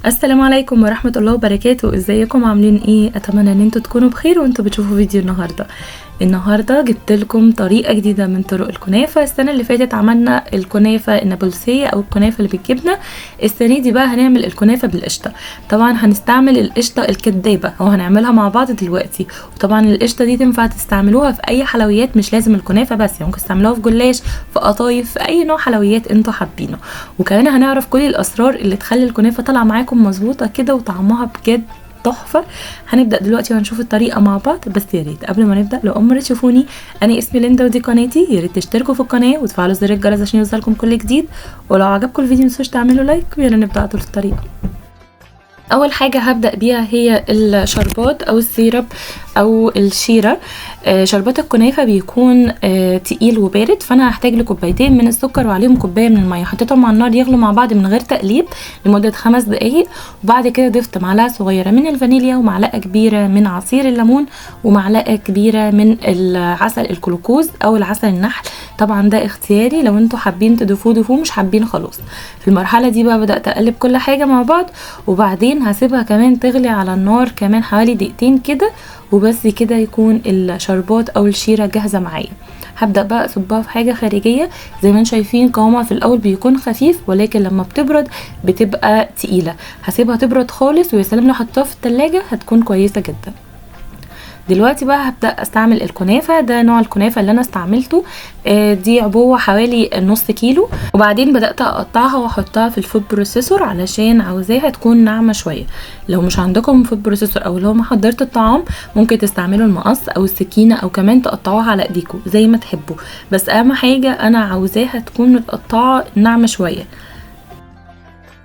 السلام عليكم ورحمة الله وبركاته. ازيكم عاملين ايه؟ اتمنى ان انتوا تكونوا بخير وانتوا بتشوفوا فيديو النهاردة جبت لكم طريقة جديدة من طرق الكنافة. السنة اللي فاتت عملنا الكنافة النابلسية او الكنافة اللي بالجبنة. السنة دي بقى هنعمل الكنافة بالقشطة. طبعا هنستعمل القشطة الكدابة او هنعملها مع بعض دلوقتي. وطبعا القشطة دي تنفع تستعملوها في اي حلويات، مش لازم الكنافة بس، يعني ممكن تستعملوها في جلاش، في قطايف، في اي نوع حلويات انتوا حابينه. وكمان هنعرف كل الاسرار اللي تخلي الكنافة طالعة معاكم مظبوطة كده وطعمها بجد تحفه. هنبدا دلوقتي وهنشوف الطريقه مع بعض. بس يا ريت قبل ما نبدا، لو اول مره تشوفوني، انا اسمي ليندا ودي قناتي، يا ريت تشتركوا في القناه وتفعلوا زر الجرس عشان يوصلكم كل جديد. ولو عجبكم الفيديو متنسوش تعملوا لايك، ويلا نبدا على طول الطريقه. اول حاجه هبدا بيها هي الشربات او السيرب او الشيره. شربات الكنافه بيكون تقيل وبارد، فانا هحتاج لكوبايتين من السكر وعليهم كوبايه من الميه. حطيتهم على النار يغلوا مع بعض من غير تقليب لمده 5 دقايق، وبعد كده ضفت معلقه صغيره من الفانيليا ومعلقه كبيره من عصير الليمون ومعلقه كبيره من العسل الجلوكوز او العسل النحل. طبعا ده اختياري، لو انتوا حابين تضيفوه مش حابين خلاص. في المرحله دي بقى بدات اقلب كل حاجه مع بعض، وبعدين هسيبها كمان تغلي على النار كمان حوالي دقيقتين كده، وبس كده يكون الشربات او الشيره جاهزه معايا. هبدا بقى اصبها في حاجه خارجيه. زي ما انتم شايفين قوامها في الاول بيكون خفيف، ولكن لما بتبرد بتبقى تقيله. هسيبها تبرد خالص، ويا سلام لو حطيتها في التلاجة هتكون كويسه جدا. دلوقتي بقى هبدأ استعمل الكنافة. ده نوع الكنافة اللي انا استعملته، دي عبوة حوالي نص كيلو. وبعدين بدأت اقطعها واحطها في الفود بروسيسور علشان عاوزاها تكون ناعمة شوية. لو مش عندكم فود بروسيسور او لو ما حضرت الطعام، ممكن تستعملوا المقص او السكينة، او كمان تقطعوها على ايديكم زي ما تحبوا. بس اهم حاجة انا عاوزاها تكون متقطعة ناعمة شوية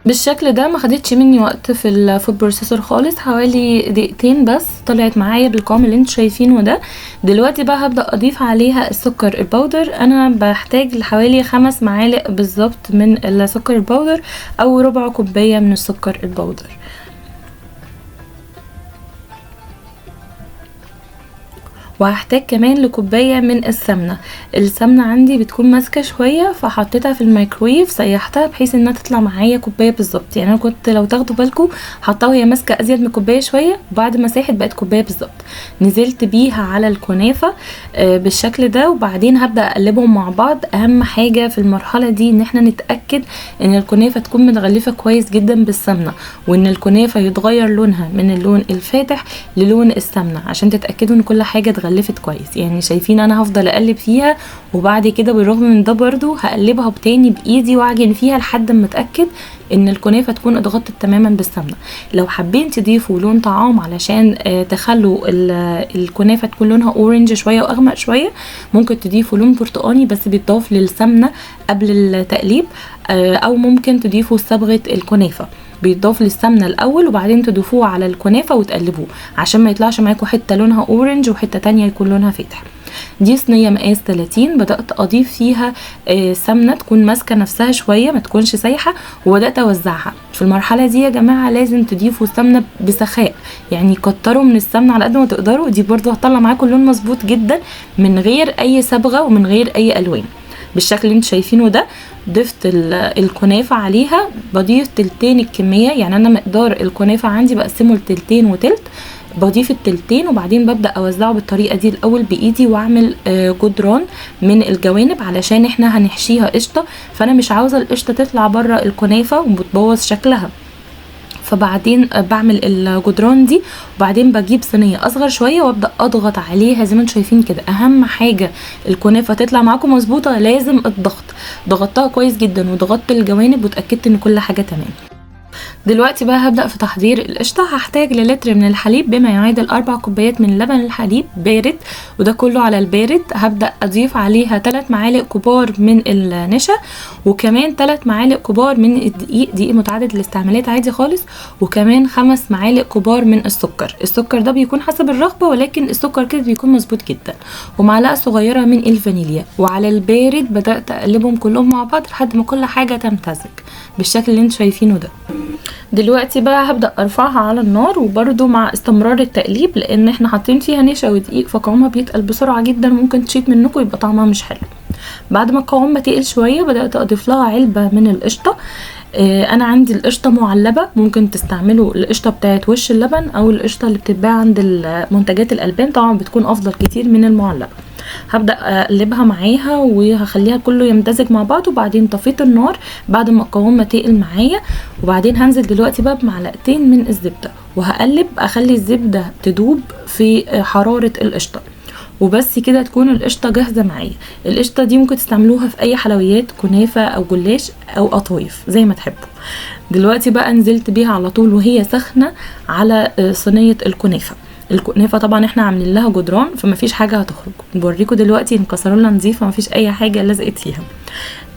بالشكل ده. ما خدتش مني وقت في الفود بروسيسور خالص، حوالي دقيقتين بس طلعت معايا بالقوام اللي انتوا شايفينه ده. دلوقتي بقى هبدأ اضيف عليها السكر البودر. انا بحتاج لحوالي 5 معالق بالظبط من السكر البودر، او ربع كوباية من السكر البودر. وهحتاج كمان لكوبايه من السمنه. السمنه عندي بتكون ماسكه شويه، فحطيتها في الميكرويف سيحتها بحيث انها تطلع معايا كوبايه بالظبط. يعني انا كنت لو تاخدوا بالكم حطاها وهي ماسكه ازيد من كوبايه شويه، وبعد ما ساحت بقت كوبايه بالظبط. نزلت بيها على الكنافه بالشكل ده، وبعدين هبدا اقلبهم مع بعض. اهم حاجه في المرحله دي ان احنا نتاكد ان الكنافه تكون متغلفه كويس جدا بالسمنه، وان الكنافه يتغير لونها من اللون الفاتح للون السمنه، عشان تتاكدوا ان كل حاجه اتغلفت كويس. يعني شايفين انا هفضل اقلب فيها، وبعد كده بالرغم من ده برضو هقلبها تاني بايدي واعجن فيها لحد ما اتاكد ان الكنافه تكون اتغطت تماما بالسمنه. لو حابين تضيفوا لون طعام علشان تخلوا الكنافه تكون لونها اورنج شويه واغمق شويه، ممكن تضيفوا لون برتقاني بس بيتضاف للسمنه قبل التقليب، او ممكن تضيفوا صبغه الكنافه بيتضاف للسمنه الاول وبعدين تضيفوه على الكنافه وتقلبوه، عشان ما يطلعش معاكم حته لونها اورنج وحته تانية يكون لونها فاتح. دي صينيه مقاس 30، بدات اضيف فيها سمنه تكون ماسكه نفسها شويه، ما تكونش سايحه، وبدات اوزعها. في المرحله دي يا جماعه لازم تضيفوا سمنه بسخاء، يعني كتروا من السمنه على قد ما تقدروا. دي برضو هتطلع معاكم لون مظبوط جدا من غير اي صبغه ومن غير اي الوان بالشكل اللي انتوا شايفينه ده. ضفت الكنافه عليها، بضيف تلتين الكميه. يعني انا مقدار الكنافه عندي بقسمه لتلتين وتلت، بضيف التلتين وبعدين ببدأ اوزعه بالطريقة دي الاول بايدي، واعمل جدران من الجوانب علشان احنا هنحشيها قشطة، فانا مش عاوزة القشطة تطلع بره الكنافة وبتبوظ شكلها. فبعدين بعمل الجدران دي، وبعدين بجيب صينيه اصغر شويه وابدا اضغط عليها زي ما انتم شايفين كده. اهم حاجه الكنافه تطلع معاكم مظبوطه لازم الضغط. ضغطتها كويس جدا وضغطت الجوانب واتاكدت ان كل حاجه تمام. دلوقتي بقى هبدأ في تحضير القشطة. هحتاج للتر من الحليب بما يعادل 4 كوبايات من لبن الحليب بارد، وده كله على البارد. هبدأ أضيف عليها 3 معالق كبار من النشا، وكمان 3 معالق كبار من الدقيق، دقيق متعدد الاستعمالات عادي خالص، وكمان 5 معالق كبار من السكر. السكر ده بيكون حسب الرغبة، ولكن السكر كده بيكون مظبوط جدا، ومعلقة صغيرة من الفانيليا. وعلى البارد بدأت أقلبهم كلهم مع بعض لحد ما كل حاجة تمتزج بالشكل اللي انتوا شايفينه ده. دلوقتي بقى هبدأ ارفعها على النار، وبرده مع استمرار التقليب لان احنا حاطين فيها نشا ودقيق، فقوامها بيتقل بسرعة جدا وممكن تشيط منكم يبقى طعمها مش حلو. بعد ما القوام ما تقل شوية بدأت اضيف لها علبة من القشطة. انا عندي القشطه معلبه، ممكن تستعملوا القشطه بتاعت وش اللبن او القشطه اللي بتتباع عند منتجات الالبان، طبعا بتكون افضل كتير من المعلبه. هبدا اقلبها معاها وهخليها كله يمتزج مع بعض، وبعدين طفيت النار بعد ما القوام ما تقل معايا، وبعدين هنزل دلوقتي بقى بمعلقتين من الزبده وهقلب اخلي الزبده تدوب في حراره القشطه، وبس كده تكون القشطه جاهزه معايا. القشطه دي ممكن تستعملوها في اي حلويات، كنافه او جلاش او قطايف زي ما تحبوا. دلوقتي بقى نزلت بيها على طول وهي سخنه على صينيه الكنافه. الكنافه طبعا احنا عاملين لها جدران فمفيش حاجه هتخرج، بوريكم دلوقتي ان كسرولة نظيفه مفيش اي حاجه لزقت فيها.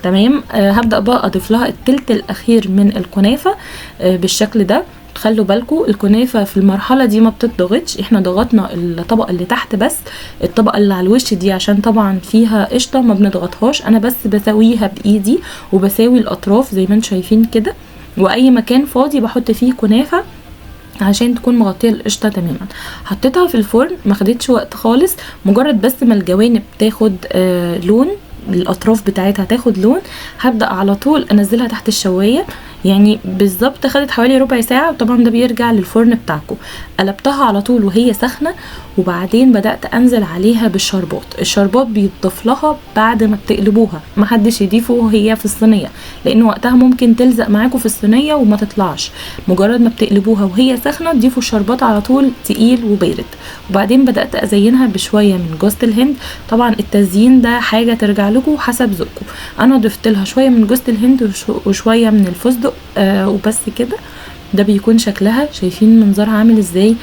تمام. هبدا بقى اضيف لها التلت الاخير من الكنافه بالشكل ده. خلوا بالكم الكنافه في المرحله دي ما بتضغطش، احنا ضغطنا الطبقه اللي تحت بس، الطبقه اللي على الوش دي عشان طبعا فيها قشطه ما بنضغطهاش، انا بس بسويها بايدي وبساوي الاطراف زي ما انتم شايفين كده، واي مكان فاضي بحط فيه كنافه عشان تكون مغطيه القشطه تماما. حطيتها في الفرن ما خدتش وقت خالص، مجرد بس ما الجوانب تاخد لون، الاطراف بتاعتها تاخد لون، هبدا على طول انزلها تحت الشوايه. يعني بالظبط خدت حوالي ربع ساعه، وطبعا ده بيرجع للفرن بتاعكم. قلبتها على طول وهي سخنه، وبعدين بدات انزل عليها بالشربات. الشربات بيتضاف لها بعد ما بتقلبوها، محدش يضيفه وهي في الصينيه لان وقتها ممكن تلزق معاكم في الصينيه وما تطلعش. مجرد ما بتقلبوها وهي سخنه تضيفوا الشربات على طول تقيل وبارد. وبعدين بدات ازينها بشويه من جوز الهند، طبعا التزيين ده حاجه ترجع لكم حسب ذوقكم. انا ضفت لها شويه من جوز الهند وشويه من الفستق وبس كده. ده بيكون شكلها، شايفين منظرها عامل ازاي؟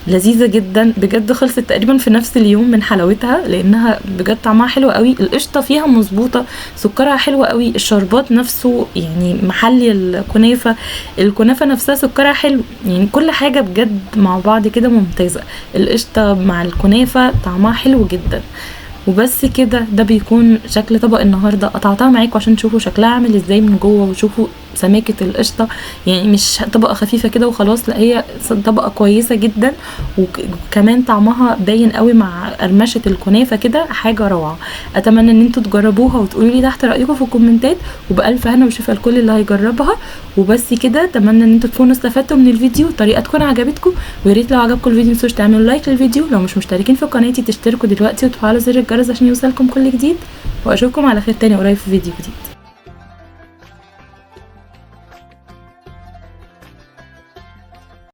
لذيذه جدا بجد، خلصت تقريبا في نفس اليوم من حلاوتها لانها بجد طعمها حلو قوي، القشطه فيها مظبوطه، سكرها حلو قوي، الشربات نفسه يعني محلي الكنافه نفسها سكرها حلو، يعني كل حاجه بجد مع بعض كده ممتازه. القشطه مع الكنافه طعمها حلو جدا. وبس كده، ده بيكون شكل طبق النهارده. قطعتها معاكم عشان تشوفوا شكلها عامل ازاي من جوه وتشوفوا سماكه القشطه، يعني مش طبقه خفيفه كده وخلاص، لا هي طبقه كويسه جدا، وكمان طعمها باين قوي مع قرمشه الكنافه كده، حاجه روعه. اتمنى ان انتوا تجربوها وتقولوا لي تحت رايكم في الكومنتات، وبالف هنا وشفا لكل اللي هيجربها. وبس كده، اتمنى ان انتوا تكونوا استفدتوا من الفيديو، الطريقه تكون عجبتكم، ويا ريت لو عجبكم الفيديو متنسوش تعملوا لايك للفيديو، لو مش مشتركين في قناتي تشتركوا دلوقتي وتفعلوا زر الجرس عشان يوصلكم كل جديد، واشوفكم على خير تاني قريب في فيديو جديد.